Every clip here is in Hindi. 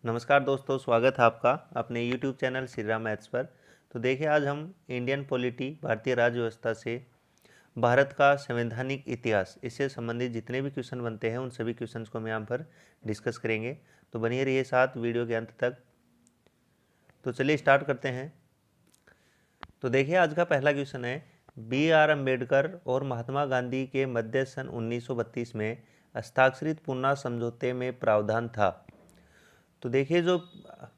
नमस्कार दोस्तों, स्वागत है आपका अपने YouTube channel Shri Ram maths पर। तो देखिए, आज हम इंडियन पॉलिटी भारतीय राज्य व्यवस्था से भारत का संवैधानिक इतिहास इससे संबंधित जितने भी क्वेश्चन बनते हैं उन सभी क्वेश्चंस को हम यहाँ पर डिस्कस करेंगे। तो बनिए रहिए साथ वीडियो के अंत तक। तो चलिए स्टार्ट करते हैं। तो देखिए, आज का पहला क्वेश्चन है, B.R. अम्बेडकर और महात्मा गांधी के मध्य सन 1932 में हस्ताक्षरित पूना समझौते में प्रावधान था। तो देखिए, जो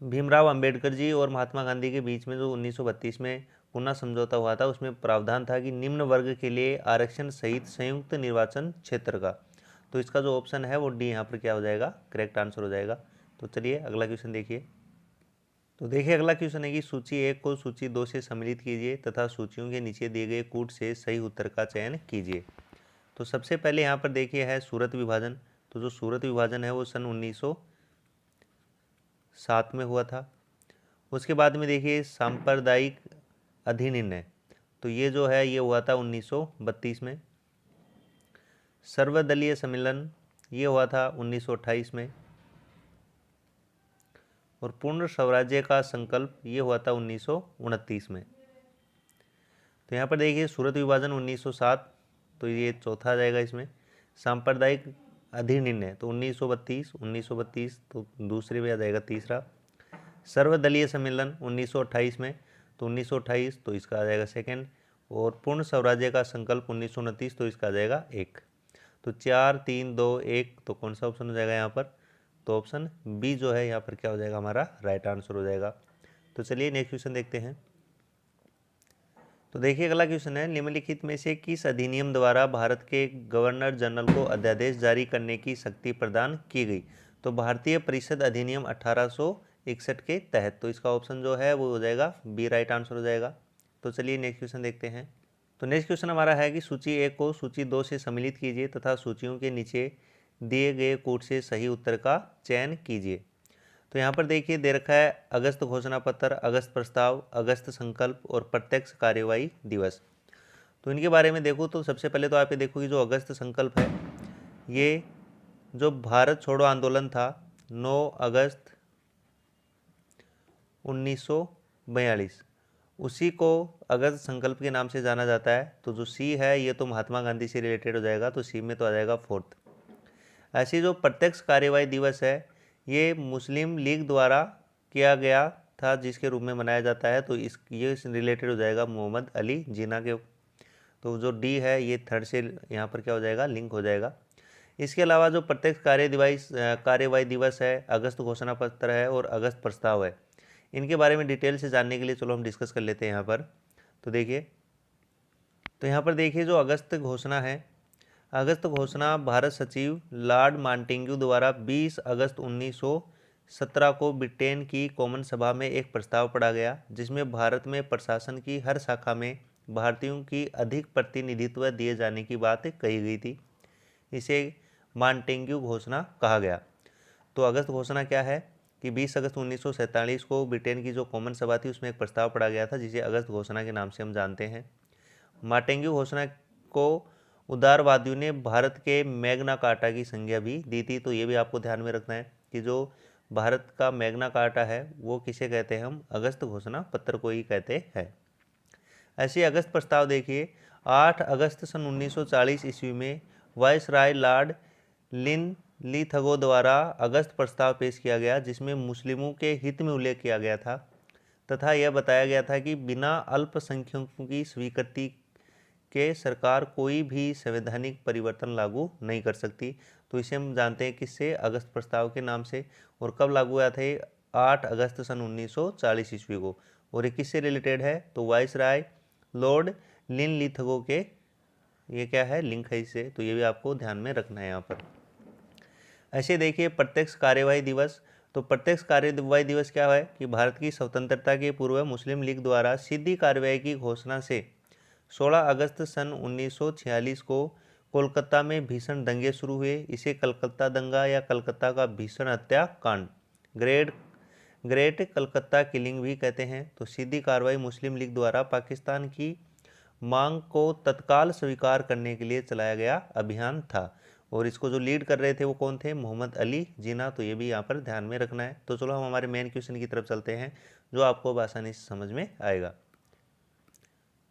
भीमराव अंबेडकर जी और महात्मा गांधी के बीच में जो 1932 में पुनः समझौता हुआ था, उसमें प्रावधान था कि निम्न वर्ग के लिए आरक्षण सहित संयुक्त निर्वाचन क्षेत्र का। तो इसका जो ऑप्शन है वो डी यहाँ पर क्या हो जाएगा, करेक्ट आंसर हो जाएगा। तो चलिए अगला क्वेश्चन देखिए। तो देखिए, अगला क्वेश्चन है कि सूची 1 को सूची 2 से सम्मिलित कीजिए तथा सूचियों के नीचे दिए गए कूट से सही उत्तर का चयन कीजिए। तो सबसे पहले यहाँ पर देखिए है सूरत विभाजन। तो जो सूरत विभाजन है वो सन 1907 में हुआ था। उसके बाद में देखिए सांप्रदायिक अधिनिर्णय, तो ये जो है ये हुआ था 1932 में। सर्वदलीय सम्मेलन ये हुआ था 1928 में। और पूर्ण स्वराज्य का संकल्प ये हुआ था 1929 में। तो यहाँ पर देखिए सूरत विभाजन 1907, तो ये चौथा आ जाएगा इसमें। सांप्रदायिक अधिनिर्णय तो 1932 तो दूसरे में आ जाएगा तीसरा। सर्वदलीय सम्मेलन 1928 में, तो 1928 तो इसका आ जाएगा सेकंड। और पूर्ण स्वराज्य का संकल्प 1929, तो इसका आ जाएगा एक। तो 4 3 2 1, तो कौन सा ऑप्शन हो जाएगा यहाँ पर? तो ऑप्शन बी जो है यहाँ पर क्या हो जाएगा, हमारा राइट आंसर हो जाएगा। तो चलिए नेक्स्ट क्वेश्चन देखते हैं। तो देखिए, अगला क्वेश्चन है, निम्नलिखित में से किस अधिनियम द्वारा भारत के गवर्नर जनरल को अध्यादेश जारी करने की शक्ति प्रदान की गई? तो भारतीय परिषद अधिनियम 1861 के तहत। तो इसका ऑप्शन जो है वो हो जाएगा बी, राइट आंसर हो जाएगा। तो चलिए नेक्स्ट क्वेश्चन देखते हैं। तो नेक्स्ट क्वेश्चन हमारा है कि सूची 1 को सूची 2 से सम्मिलित कीजिए तथा सूचियों के नीचे दिए गए कूट से सही उत्तर का चयन कीजिए। तो यहाँ पर देखिए दे रखा है अगस्त घोषणा पत्र, अगस्त प्रस्ताव, अगस्त संकल्प और प्रत्यक्ष कार्यवाही दिवस। तो इनके बारे में देखो तो सबसे पहले तो आप ये देखो कि जो अगस्त संकल्प है, ये जो भारत छोड़ो आंदोलन था 9 अगस्त 1942, उसी को अगस्त संकल्प के नाम से जाना जाता है। तो जो सी है ये तो महात्मा गांधी से रिलेटेड हो जाएगा, तो सी में तो आ जाएगा फोर्थ। ऐसी जो प्रत्यक्ष कार्यवाही दिवस है, ये मुस्लिम लीग द्वारा किया गया था जिसके रूप में मनाया जाता है, तो ये रिलेटेड हो जाएगा मोहम्मद अली जिन्ना के। तो जो डी है ये थर्ड से यहाँ पर क्या हो जाएगा, लिंक हो जाएगा। इसके अलावा जो प्रत्यक्ष कार्यवाही दिवस है, अगस्त घोषणा पत्र है और अगस्त प्रस्ताव है, इनके बारे में डिटेल से जानने के लिए चलो हम डिस्कस कर लेते हैं यहाँ पर। तो देखिए, तो यहाँ पर देखिए जो अगस्त घोषणा है, अगस्त घोषणा भारत सचिव लॉर्ड मांटेग्यू द्वारा 20 अगस्त 1917 को ब्रिटेन की कॉमन सभा में एक प्रस्ताव पढ़ा गया, जिसमें भारत में प्रशासन की हर शाखा में भारतीयों की अधिक प्रतिनिधित्व दिए जाने की बात कही गई थी। इसे मांटेग्यू घोषणा कहा गया। तो अगस्त घोषणा क्या है कि 20 अगस्त 1947 को ब्रिटेन की जो कॉमन सभा थी उसमें एक प्रस्ताव पढ़ा गया था, जिसे अगस्त घोषणा के नाम से हम जानते हैं। मांटेग्यू घोषणा को उदारवादियों ने भारत के मैग्ना कार्टा की संज्ञा भी दी थी। तो ये भी आपको ध्यान में रखना है कि जो भारत का मैग्ना कार्टा है वो किसे कहते हैं, हम अगस्त घोषणा पत्र को ही कहते हैं। ऐसे अगस्त प्रस्ताव देखिए, 8 अगस्त सन 1940 ईस्वी में वायसराय लॉर्ड लिनलिथगो द्वारा अगस्त प्रस्ताव पेश किया गया, जिसमें मुस्लिमों के हित में उल्लेख किया गया था तथा यह बताया गया था कि बिना अल्पसंख्यकों की स्वीकृति के सरकार कोई भी संवैधानिक परिवर्तन लागू नहीं कर सकती। तो इसे हम जानते हैं किससे, अगस्त प्रस्ताव के नाम से। और कब लागू हुआ था, 8 अगस्त सन 1940 ईस्वी को। और ये किससे रिलेटेड है, तो वायसराय लॉर्ड लिनलिथगो के, ये क्या है, लिंक है इससे। तो ये भी आपको ध्यान में रखना है यहाँ पर। ऐसे देखिए प्रत्यक्ष कार्यवाही दिवस, तो प्रत्यक्ष कार्यवाही दिवस क्या है कि भारत की स्वतंत्रता के पूर्व मुस्लिम लीग द्वारा सीधी कार्यवाही की घोषणा से 16 अगस्त सन 1946 को कोलकाता में भीषण दंगे शुरू हुए। इसे कलकत्ता दंगा या कलकत्ता का भीषण हत्याकांड, ग्रेट कलकत्ता किलिंग भी कहते हैं। तो सीधी कार्रवाई मुस्लिम लीग द्वारा पाकिस्तान की मांग को तत्काल स्वीकार करने के लिए चलाया गया अभियान था। और इसको जो लीड कर रहे थे वो कौन थे, मोहम्मद अली जिन्ना। तो ये भी यहाँ पर ध्यान में रखना है। तो चलो हम हमारे मेन क्वेश्चन की तरफ चलते हैं, जो आपको अब आसानी से समझ में आएगा।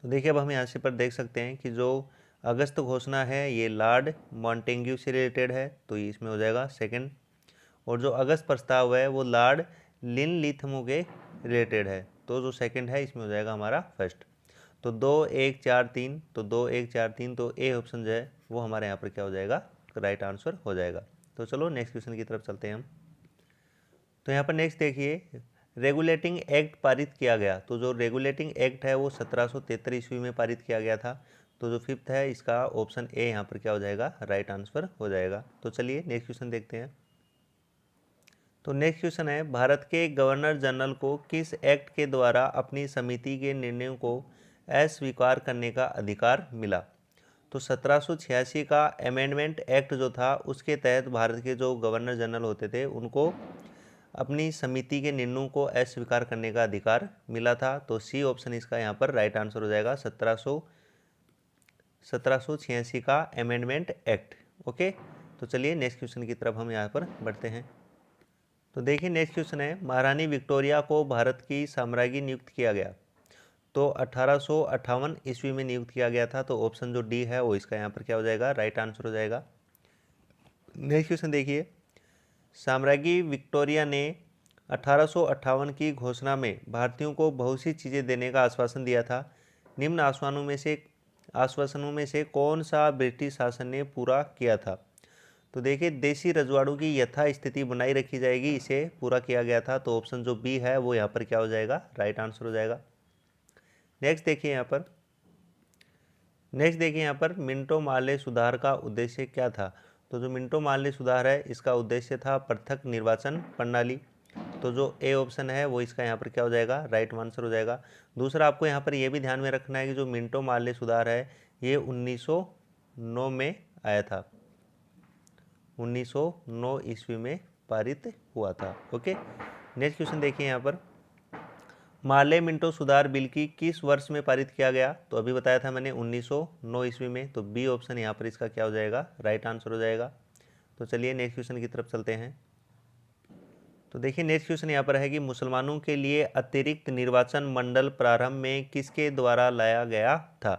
तो देखिए अब हम यहाँ से पर देख सकते हैं कि जो अगस्त घोषणा है ये लॉर्ड मॉन्टेग्यू से रिलेटेड है, तो ये इसमें हो जाएगा सेकंड। और जो अगस्त प्रस्ताव है वो लॉर्ड लिनलिथमो के रिलेटेड है, तो जो सेकंड है इसमें हो जाएगा हमारा फर्स्ट। तो 2 1 4 3, तो 2 1 4 3, तो ए ऑप्शन जो है वो हमारे यहाँ पर क्या हो जाएगा, राइट आंसर हो जाएगा। तो चलो नेक्स्ट क्वेश्चन की तरफ चलते हैं हम। तो यहाँ पर नेक्स्ट देखिए, रेगुलेटिंग एक्ट पारित किया गया। तो जो रेगुलेटिंग एक्ट है वो 1773 ईस्वी में पारित किया गया था। तो जो फिफ्थ है इसका ऑप्शन ए यहाँ पर क्या हो जाएगा, राइट आंसर हो जाएगा। तो चलिए नेक्स्ट क्वेश्चन देखते हैं। तो नेक्स्ट क्वेश्चन है, भारत के गवर्नर जनरल को किस एक्ट के द्वारा अपनी समिति के निर्णयों को अस्वीकार करने का अधिकार मिला। तो 1786 का अमेंडमेंट एक्ट जो था उसके तहत भारत के जो गवर्नर जनरल होते थे उनको अपनी समिति के निर्णयों को अस्वीकार करने का अधिकार मिला था। तो सी ऑप्शन इसका यहाँ पर राइट आंसर हो जाएगा, 1786 का अमेंडमेंट एक्ट। ओके, तो चलिए नेक्स्ट क्वेश्चन की तरफ हम यहाँ पर बढ़ते हैं। तो देखिए नेक्स्ट क्वेश्चन है, महारानी विक्टोरिया को भारत की साम्राज्ञी नियुक्त किया गया। तो 1858 ईस्वी में नियुक्त किया गया था। तो ऑप्शन जो डी है वो इसका यहाँ पर क्या हो जाएगा, राइट आंसर हो जाएगा। नेक्स्ट क्वेश्चन देखिए, साम्राज्ञी विक्टोरिया ने 1858 की घोषणा में भारतीयों को बहुत सी चीज़ें देने का आश्वासन दिया था। निम्न आश्वासनों में से कौन सा ब्रिटिश शासन ने पूरा किया था। तो देखिए, देशी रजवाड़ों की यथास्थिति बनाई रखी जाएगी, इसे पूरा किया गया था। तो ऑप्शन जो बी है वो यहाँ पर क्या हो जाएगा, राइट आंसर हो जाएगा। नेक्स्ट देखिए यहाँ पर मिंटो मार्ले सुधार का उद्देश्य क्या था। तो जो मिंटो मार्ले सुधार है इसका उद्देश्य था पृथक निर्वाचन प्रणाली। तो जो ए ऑप्शन है वो इसका यहाँ पर क्या हो जाएगा, राइट आंसर हो जाएगा। दूसरा आपको यहाँ पर यह भी ध्यान में रखना है कि जो मिंटो मार्ले सुधार है ये 1909 में आया था, 1909 ईस्वी में पारित हुआ था। ओके, नेक्स्ट क्वेश्चन देखिए यहाँ पर, मार्ले मिंटो सुधार बिल की किस वर्ष में पारित किया गया। तो अभी बताया था मैंने 1909 ईस्वी में। तो बी ऑप्शन यहाँ पर इसका क्या हो जाएगा, राइट आंसर हो जाएगा। तो चलिए नेक्स्ट क्वेश्चन की तरफ चलते हैं। तो देखिए नेक्स्ट क्वेश्चन यहाँ पर है कि मुसलमानों के लिए अतिरिक्त निर्वाचन मंडल प्रारंभ में किसके द्वारा लाया गया था।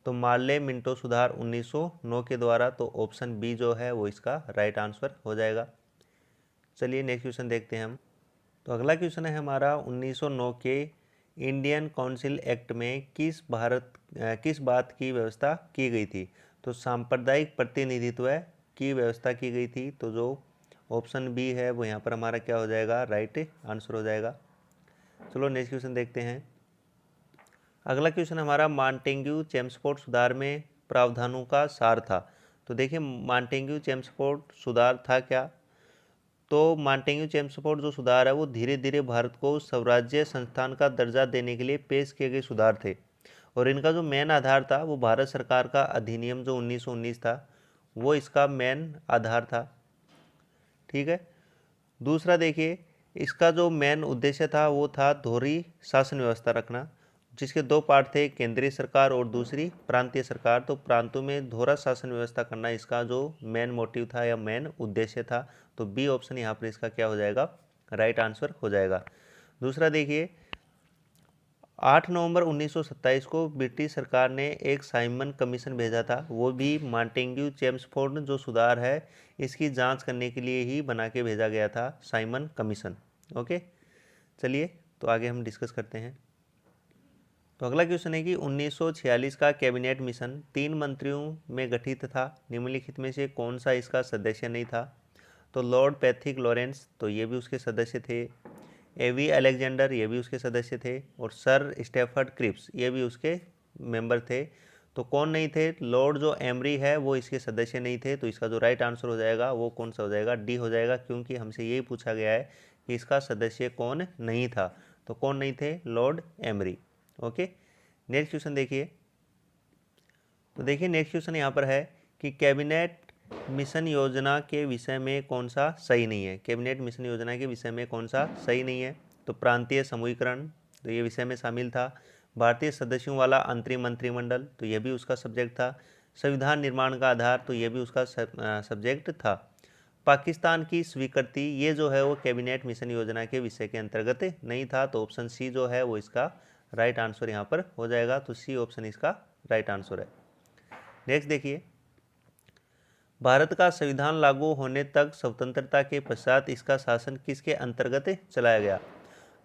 तो मार्ले मिंटो सुधार 1909 के द्वारा। तो ऑप्शन बी जो है वो इसका राइट आंसर हो जाएगा। चलिए नेक्स्ट क्वेश्चन देखते हैं हम। तो अगला क्वेश्चन है हमारा, 1909 के इंडियन काउंसिल एक्ट में किस बात की व्यवस्था की गई थी। तो सांप्रदायिक प्रतिनिधित्व की व्यवस्था की गई थी। तो जो ऑप्शन बी है वो यहाँ पर हमारा क्या हो जाएगा, राइट आंसर हो जाएगा। चलो नेक्स्ट क्वेश्चन देखते हैं। अगला क्वेश्चन हमारा, मॉन्टेग्यू चेम्सफोर्ड सुधार में प्रावधानों का सार था। तो देखिए मॉन्टेग्यू चेम्सफोर्ड सुधार था क्या। तो मॉन्टेग्यू चेम्सफोर्ड जो सुधार है वो धीरे धीरे भारत को स्वराज्य संस्थान का दर्जा देने के लिए पेश किए गए सुधार थे। और इनका जो मेन आधार था वो भारत सरकार का अधिनियम जो 1919 था वो इसका मेन आधार था। ठीक है, दूसरा देखिए, इसका जो मेन उद्देश्य था वो था दोहरी शासन व्यवस्था रखना, जिसके दो पार्ट थे, केंद्रीय सरकार और दूसरी प्रांतीय सरकार। तो प्रांतों में दोहरा शासन व्यवस्था करना इसका जो मेन मोटिव था या मेन उद्देश्य था। तो बी ऑप्शन यहाँ पर इसका क्या हो जाएगा, राइट आंसर हो जाएगा। दूसरा देखिए, 8 नवंबर 1927 को ब्रिटिश सरकार ने एक साइमन कमीशन भेजा था, वो भी मॉन्टेग्यू चेम्सफोर्ड जो सुधार है इसकी जांच करने के लिए ही बना के भेजा गया था, साइमन कमीशन। ओके, चलिए तो आगे हम डिस्कस करते हैं। तो अगला क्वेश्चन है कि 1946 का कैबिनेट मिशन 3 मंत्रियों में गठित था, निम्नलिखित में से कौन सा इसका सदस्य नहीं था। तो लॉर्ड पैथिक लॉरेंस, तो ये भी उसके सदस्य थे। एवी अलेक्जेंडर, ये भी उसके सदस्य थे। और सर स्टेफर्ड क्रिप्स, ये भी उसके मेंबर थे। तो कौन नहीं थे, लॉर्ड जो एमरी है वो इसके सदस्य नहीं थे। तो इसका जो राइट आंसर हो जाएगा वो कौन सा हो जाएगा, डी हो जाएगा, क्योंकि हमसे यही पूछा गया है कि इसका सदस्य कौन नहीं था। तो कौन नहीं थे, Lord emery. Okay, next question देखिए। तो देखिए नेक्स्ट क्वेश्चन यहाँ पर है कि कैबिनेट मिशन योजना के विषय में कौन सा सही नहीं है। कैबिनेट मिशन योजना के विषय में कौन सा सही नहीं है। तो प्रांतीय समूहीकरण, तो ये विषय में शामिल था। भारतीय सदस्यों वाला अंतरिम मंत्रिमंडल, तो यह भी उसका सब्जेक्ट था। संविधान निर्माण का आधार, तो ये भी उसका सब्जेक्ट था। पाकिस्तान की स्वीकृति, ये जो है वो कैबिनेट मिशन योजना के विषय के अंतर्गत नहीं था, तो ऑप्शन सी जो है वो इसका राइट आंसर यहाँ पर हो जाएगा। तो सी ऑप्शन इसका राइट आंसर है। नेक्स्ट देखिए, भारत का संविधान लागू होने तक स्वतंत्रता के पश्चात इसका शासन किसके अंतर्गत चलाया गया?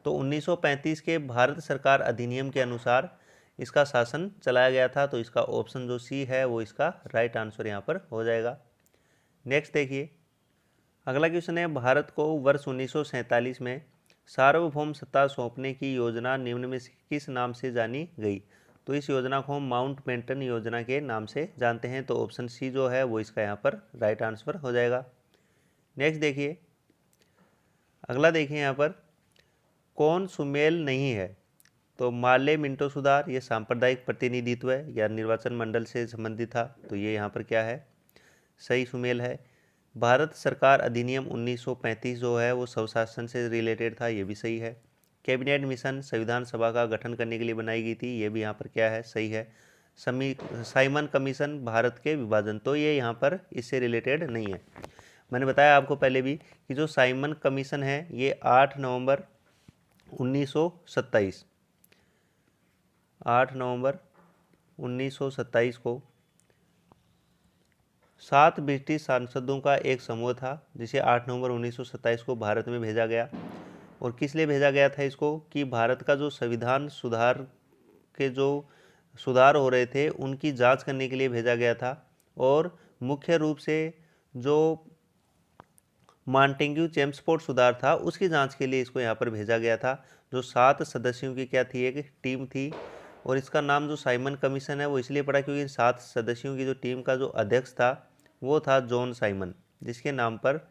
तो 1935 के भारत सरकार अधिनियम के अनुसार इसका शासन चलाया गया था, तो इसका ऑप्शन जो सी है वो इसका राइट आंसर यहाँ पर हो जाएगा। नेक्स्ट देखिए, अगला क्वेश्चन है, भारत को वर्ष 1947 में सार्वभौम सत्ता सौंपने की योजना निम्न में से किस नाम से जानी गई? तो इस योजना को हम माउंटबेटन योजना के नाम से जानते हैं, तो ऑप्शन सी जो है वो इसका यहाँ पर राइट आंसर हो जाएगा। नेक्स्ट देखिए, अगला देखिए यहाँ पर, कौन सुमेल नहीं है? तो माले मिंटो सुधार, ये सांप्रदायिक प्रतिनिधित्व है या निर्वाचन मंडल से संबंधित था, तो ये यहाँ पर क्या है? सही सुमेल है। भारत सरकार अधिनियम 1935 जो है वो स्वशासन से रिलेटेड था, ये भी सही है। कैबिनेट मिशन संविधान सभा का गठन करने के लिए बनाई गई थी, ये भी यहाँ पर क्या है? सही है। साइमन कमीशन भारत के विभाजन, तो ये यहाँ पर इससे रिलेटेड नहीं है। मैंने बताया आपको पहले भी कि जो साइमन कमीशन है ये 8 नवंबर 1927 को 7 ब्रिटिश सांसदों का एक समूह था जिसे 8 नवंबर 1927 को भारत में भेजा गया। और किस लिए भेजा गया था इसको? कि भारत का जो संविधान सुधार हो रहे थे उनकी जांच करने के लिए भेजा गया था। और मुख्य रूप से जो मॉन्टेग्यू चेम्सफोर्ड सुधार था उसकी जांच के लिए इसको यहाँ पर भेजा गया था। जो 7 सदस्यों की क्या थी? एक टीम थी। और इसका नाम जो साइमन कमीशन है वो इसलिए पड़ा क्योंकि इन 7 सदस्यों की जो टीम का जो अध्यक्ष था वो था जॉन साइमन, जिसके नाम पर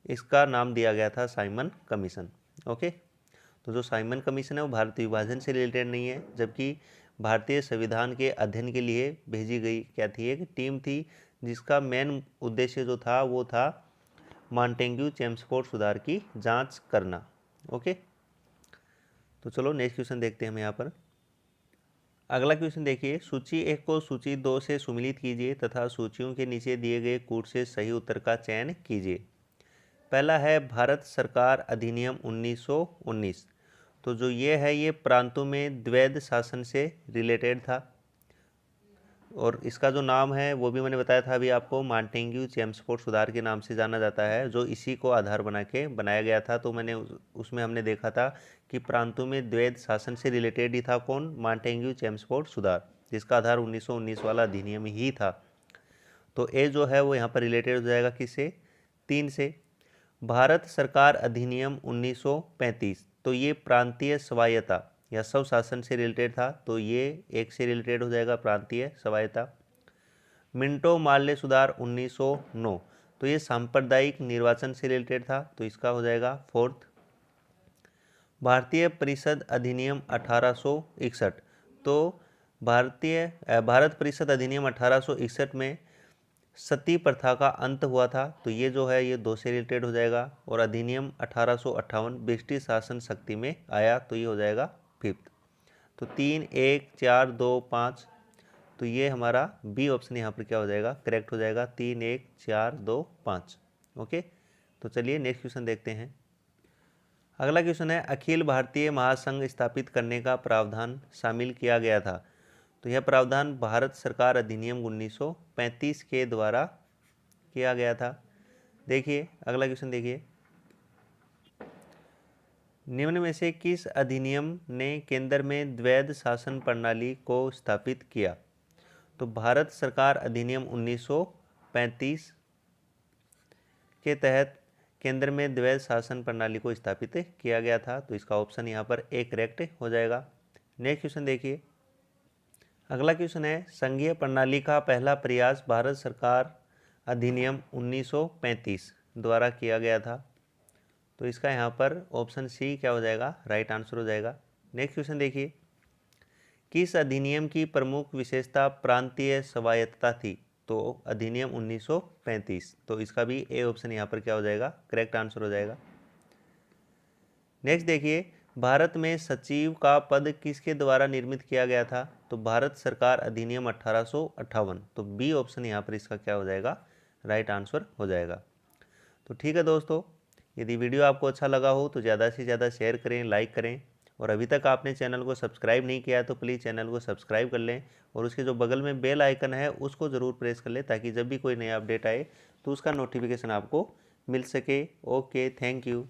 इसका नाम दिया गया था साइमन कमीशन। ओके, तो जो साइमन कमीशन है वो भारतीय विभाजन से रिलेटेड नहीं है, जबकि भारतीय संविधान के अध्ययन के लिए भेजी गई क्या थी? एक टीम थी जिसका मेन उद्देश्य जो था वो था मॉन्टेग्यू चेम्सफोर्ड सुधार की जांच करना। ओके, तो चलो नेक्स्ट क्वेश्चन देखते हैं हम यहाँ पर। अगला क्वेश्चन देखिए, सूची 1 को सूची 2 से सुमिलित कीजिए तथा सूचियों के नीचे दिए गए कूट से सही उत्तर का चयन कीजिए। पहला है भारत सरकार अधिनियम 1919, तो जो ये है ये प्रांतों में द्वैध शासन से रिलेटेड था। और इसका जो नाम है वो भी मैंने बताया था अभी आपको, मॉन्टेग्यू चेम्सफोर्ड सुधार के नाम से जाना जाता है, जो इसी को आधार बना के बनाया गया था। तो मैंने उसमें हमने देखा था कि प्रांतों में द्वैध शासन से रिलेटेड ही था कौन? मॉन्टेग्यू चेम्सफोर्ड सुधार, जिसका आधार 1919 वाला अधिनियम ही था। तो ए जो है वो यहाँ पर रिलेटेड हो जाएगा किससे? 3 से। भारत सरकार अधिनियम 1935, तो ये प्रांतीय स्वायत्ता या स्वशासन से रिलेटेड था, तो ये 1 से रिलेटेड हो जाएगा, प्रांतीय स्वायत्ता। मिंटो मार्ले सुधार 1909, तो ये सांप्रदायिक निर्वाचन से रिलेटेड था, तो इसका हो जाएगा 4th। भारतीय परिषद अधिनियम 1861, तो भारत परिषद अधिनियम 1861 में सती प्रथा का अंत हुआ था, तो ये जो है ये 2 से रिलेटेड हो जाएगा। और अधिनियम 1858 ब्रिटिश शासन शक्ति में आया, तो ये हो जाएगा 5th। तो 3, 1, 4, 2, 5, तो ये हमारा बी ऑप्शन यहाँ पर क्या हो जाएगा? करेक्ट हो जाएगा। 3, 1, 4, 2, 5। ओके, तो चलिए नेक्स्ट क्वेश्चन देखते हैं। अगला क्वेश्चन है, अखिल भारतीय महासंघ स्थापित करने का प्रावधान शामिल किया गया था, तो यह प्रावधान भारत सरकार अधिनियम 1935 के द्वारा किया गया था। देखिए अगला क्वेश्चन देखिए, निम्न में से किस अधिनियम ने केंद्र में द्वैध शासन प्रणाली को स्थापित किया? तो भारत सरकार अधिनियम 1935 के तहत केंद्र में द्वैध शासन प्रणाली को स्थापित किया गया था, तो इसका ऑप्शन यहाँ पर ए करेक्ट हो जाएगा। नेक्स्ट क्वेश्चन देखिए, अगला क्वेश्चन है, संघीय प्रणाली का पहला प्रयास भारत सरकार अधिनियम 1935 द्वारा किया गया था, तो इसका यहाँ पर ऑप्शन सी क्या हो जाएगा? राइट आंसर हो जाएगा। नेक्स्ट क्वेश्चन देखिए, किस अधिनियम की प्रमुख विशेषता प्रांतीय स्वायत्तता थी? तो अधिनियम 1935, तो इसका भी ए ऑप्शन यहाँ पर क्या हो जाएगा? करेक्ट आंसर हो जाएगा। नेक्स्ट देखिए, भारत में सचिव का पद किसके द्वारा निर्मित किया गया था? तो भारत सरकार अधिनियम 1858। तो बी ऑप्शन यहाँ पर इसका क्या हो जाएगा? राइट आंसर हो जाएगा। तो ठीक है दोस्तों, यदि वीडियो आपको अच्छा लगा हो तो ज़्यादा से ज़्यादा शेयर करें, लाइक करें, और अभी तक आपने चैनल को सब्सक्राइब नहीं किया है तो प्लीज़ चैनल को सब्सक्राइब कर लें, और उसके जो बगल में बेल आइकन है उसको ज़रूर प्रेस कर लें, ताकि जब भी कोई नया अपडेट आए तो उसका नोटिफिकेशन आपको मिल सके। Okay, thank you.